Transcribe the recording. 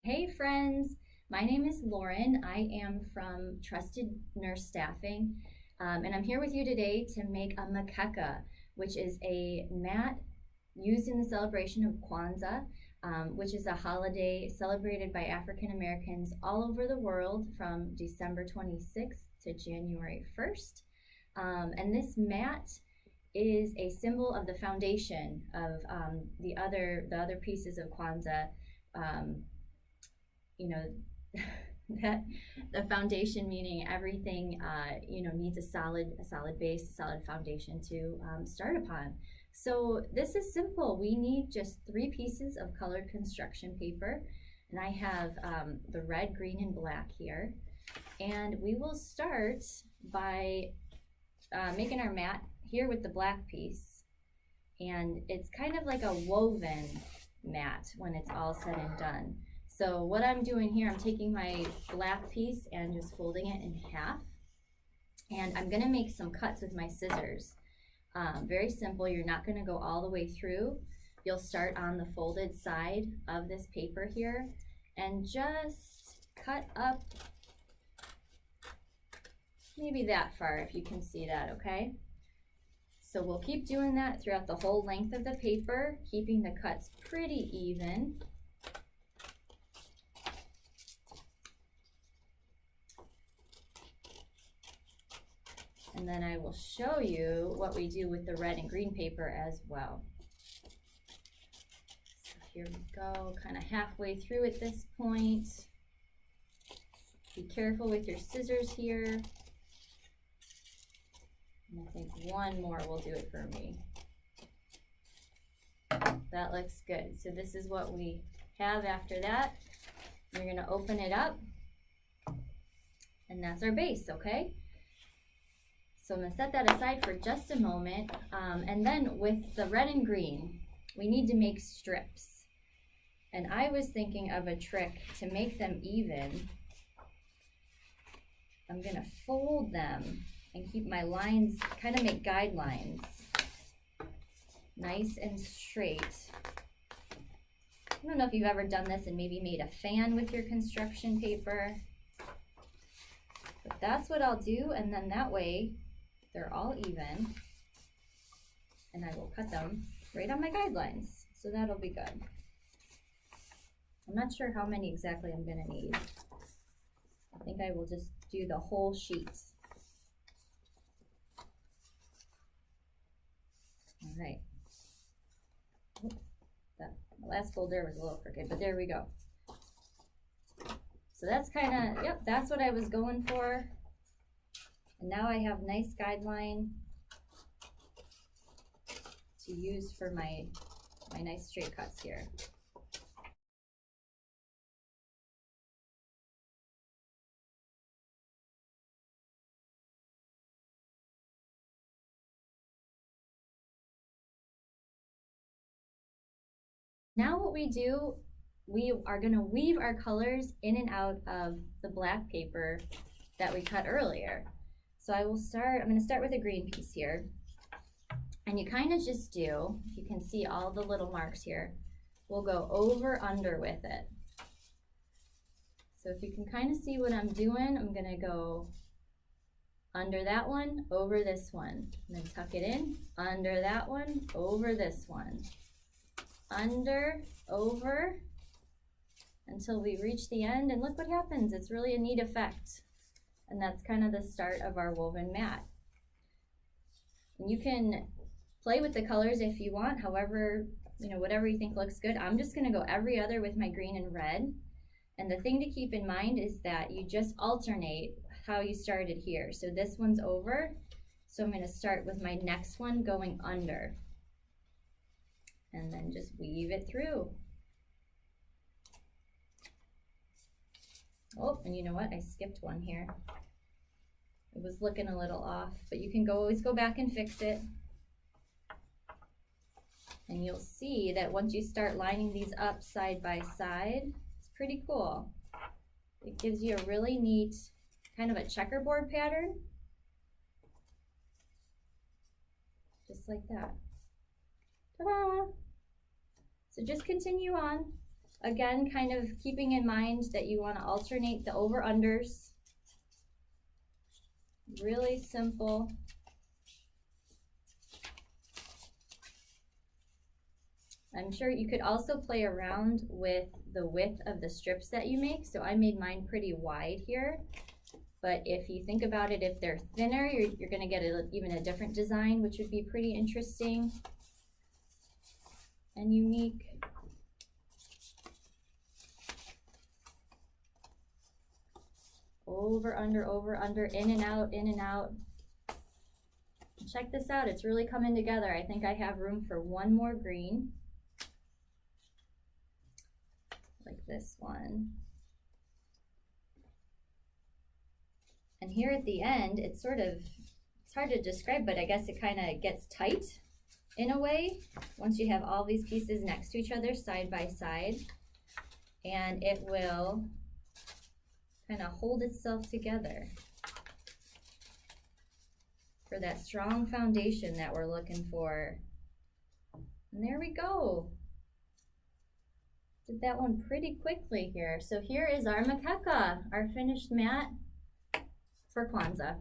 Hey friends, my name is Lauren. I am from Trusted Nurse Staffing, and I'm here with you today to make a Mkeka, which is a mat used in the celebration of Kwanzaa, which is a holiday celebrated by African Americans all over the world from December 26th to January 1st. And this mat is a symbol of the foundation of the other pieces of Kwanzaa. You know, that the foundation meaning everything needs a solid base, a solid foundation to start upon. So this is simple. We need just 3 pieces of colored construction paper, and I have the red, green, and black here. And we will start by making our mat here with the black piece, and it's kind of like a woven mat when it's all said and done. So what I'm doing here, I'm taking my black piece and just folding it in half. And I'm gonna make some cuts with my scissors. Very simple, you're not gonna go all the way through. You'll start on the folded side of this paper here and just cut up maybe that far, if you can see that, okay? So we'll keep doing that throughout the whole length of the paper, keeping the cuts pretty even. And then I will show you what we do with the red and green paper as well. So here we go, kind of halfway through at this point. Be careful with your scissors here. And I think one more will do it for me. That looks good. So this is what we have after that. We're gonna open it up, and that's our base, okay? So I'm gonna set that aside for just a moment. And then with the red and green, we need to make strips. And I was thinking of a trick to make them even. I'm gonna fold them and keep my lines, kind of make guidelines, nice and straight. I don't know if you've ever done this and maybe made a fan with your construction paper, but that's what I'll do, and then that way they're all even, and I will cut them right on my guidelines, so that'll be good. I'm not sure how many exactly I'm gonna need. I think I will just do the whole sheet. All right. That last fold there was a little crooked, but there we go. So that's kind of, yep, that's what I was going for. And now I have nice guideline to use for my nice straight cuts here. Now what we do, we are gonna weave our colors in and out of the black paper that we cut earlier. So I'm gonna start with a green piece here. And you kind of just do, if you can see all the little marks here, we'll go over under with it. So if you can kind of see what I'm doing, I'm gonna go under that one, over this one, and then tuck it in, under that one, over this one, under, over, until we reach the end, and look what happens. It's really a neat effect. And that's kind of the start of our woven mat. And you can play with the colors if you want, however, whatever you think looks good. I'm just gonna go every other with my green and red. And the thing to keep in mind is that you just alternate how you started here. So this one's over, so I'm gonna start with my next one going under. And then just weave it through. Oh, and you know what? I skipped one here. It was looking a little off, but you can always go back and fix it. And you'll see that once you start lining these up side by side, it's pretty cool. It gives you a really neat kind of a checkerboard pattern. Just like that. Ta-da! So just continue on. Again, kind of keeping in mind that you want to alternate the over-unders. Really simple. I'm sure you could also play around with the width of the strips that you make. So I made mine pretty wide here. But if you think about it, if they're thinner, you're going to get even a different design, which would be pretty interesting and unique. Over, under, in and out, in and out. Check this out, it's really coming together. I think I have room for one more green. Like this one. And here at the end, it's hard to describe, but I guess it kind of gets tight in a way once you have all these pieces next to each other side by side. And it will kind of hold itself together for that strong foundation that we're looking for. And there we go. Did that one pretty quickly here. So here is our Mkeka, our finished mat for Kwanzaa.